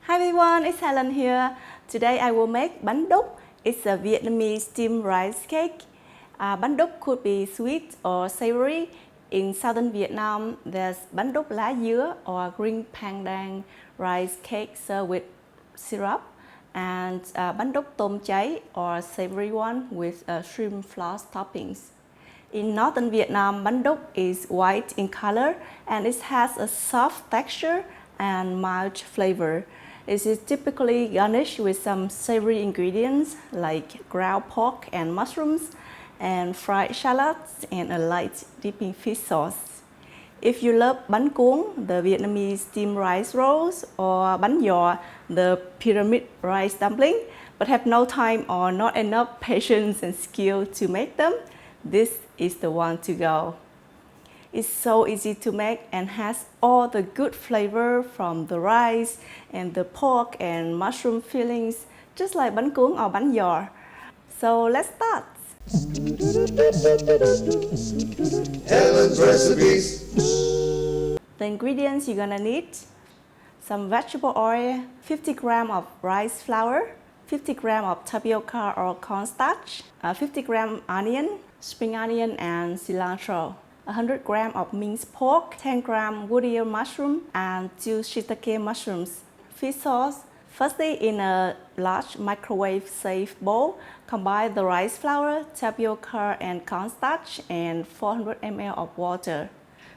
Hi everyone, it's Helen here. Today I will make Bánh Đúc. It's a Vietnamese steamed rice cake. Bánh Đúc could be sweet or savory. In southern Vietnam, there's Bánh Đúc lá dứa or green pandan rice cake served with syrup, and Bánh Đúc tôm chấy or savory one with shrimp floss toppings. In northern Vietnam, Bánh Đúc is white in color and it has a soft texture and mild flavor. It is typically garnished with some savory ingredients like ground pork and mushrooms, and fried shallots and a light dipping fish sauce. If you love bánh cuốn, the Vietnamese steamed rice rolls, or bánh giò, the pyramid rice dumpling, but have no time or not enough patience and skill to make them, this is the one to go. It's so easy to make and has all the good flavor from the rice and the pork and mushroom fillings, just like bánh cuốn or bánh giò. So let's start. Helen's recipes. The ingredients you're gonna need: some vegetable oil, 50 grams of rice flour, 50 grams of tapioca or cornstarch, 50 grams onion, spring onion and cilantro, 100 grams of minced pork, 10 grams woody mushroom and 2 shiitake mushrooms. Fish sauce. Firstly, in a large microwave-safe bowl, combine the rice flour, tapioca and cornstarch and 400 ml of water.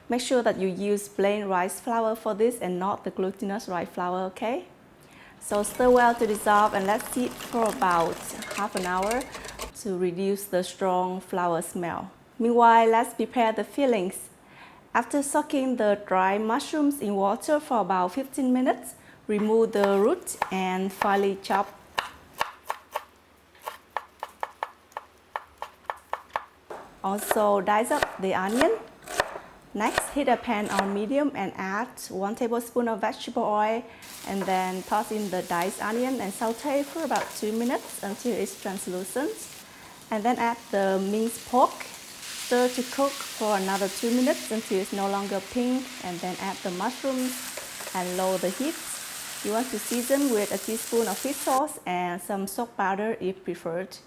Make sure that you use plain rice flour for this and not the glutinous rice flour, okay? So stir well to dissolve and let heat for about half an hour to reduce the strong flour smell. Meanwhile, let's prepare the fillings. After soaking the dry mushrooms in water for about 15 minutes, remove the root and finely chop. Also dice up the onion. Next, heat a pan on medium and add 1 tablespoon of vegetable oil, and then toss in the diced onion and saute for about 2 minutes until it's translucent. And then add the minced pork. Stir to cook for another 2 minutes until it's no longer pink, and then add the mushrooms and lower the heat. You want to season with a teaspoon of fish sauce and some salt powder if preferred.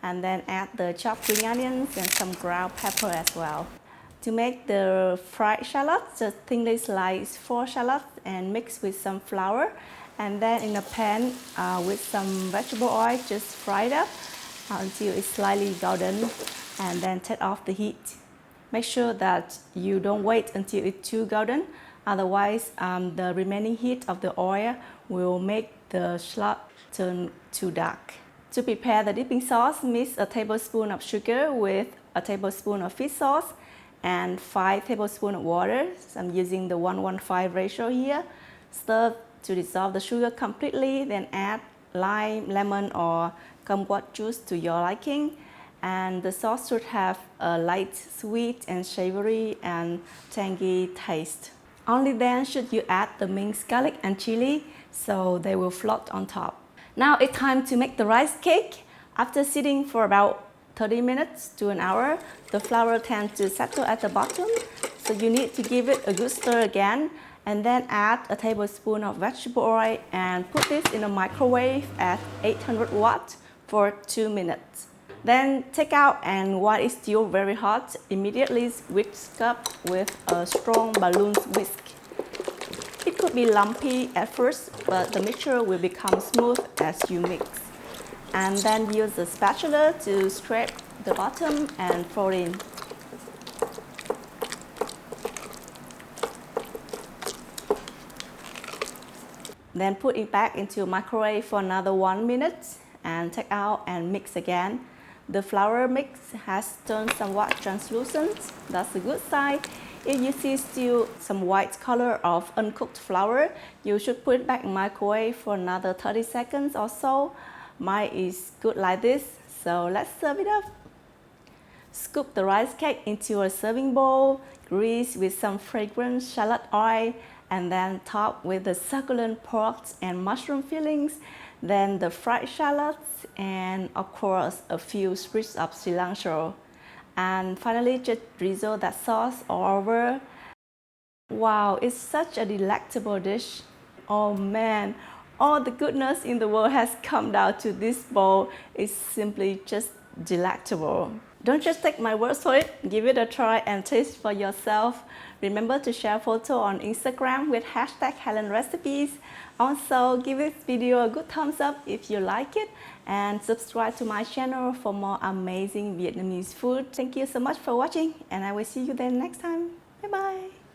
And then add the chopped green onions and some ground pepper as well. To make the fried shallots, just thinly slice 4 shallots and mix with some flour. And then in a pan with some vegetable oil, just fry it up until it's slightly golden, and then take off the heat. Make sure that you don't wait until it's too golden, otherwise the remaining heat of the oil will make the shallot turn too dark. To prepare the dipping sauce, mix a tablespoon of sugar with a tablespoon of fish sauce and 5 tablespoons of water. So I'm using the 1:1:5 ratio here. Stir to dissolve the sugar completely, then add lime, lemon or kumquat juice to your liking. And the sauce should have a light sweet and savory and tangy taste. Only then should you add the minced garlic and chili so they will float on top. Now it's time to make the rice cake. After sitting for about 30 minutes to an hour, the flour tends to settle at the bottom, so you need to give it a good stir again, and then add a tablespoon of vegetable oil and put this in a microwave at 800 watts for 2 minutes. Then take out, and while it's still very hot, immediately whisk up with a strong balloon whisk. It could be lumpy at first, but the mixture will become smooth as you mix. And then use a spatula to scrape the bottom and fold in. Then put it back into a microwave for another 1 minute and take out and mix again. The flour mix has turned somewhat translucent. That's a good sign. If you see still some white color of uncooked flour, you should put it back in microwave for another 30 seconds or so. Mine is good like this, so let's serve it up. Scoop the rice cake into a serving bowl, grease with some fragrant shallot oil, and then top with the succulent pork and mushroom fillings, then the fried shallots, and of course a few sprigs of cilantro. And finally, just drizzle that sauce all over. Wow, it's such a delectable dish. Oh man, all the goodness in the world has come down to this bowl. It's simply just delectable. Don't just take my word for it, give it a try and taste for yourself. Remember to share photo on Instagram with hashtag Helen Recipes. Also, give this video a good thumbs up if you like it and subscribe to my channel for more amazing Vietnamese food. Thank you so much for watching and I will see you then next time.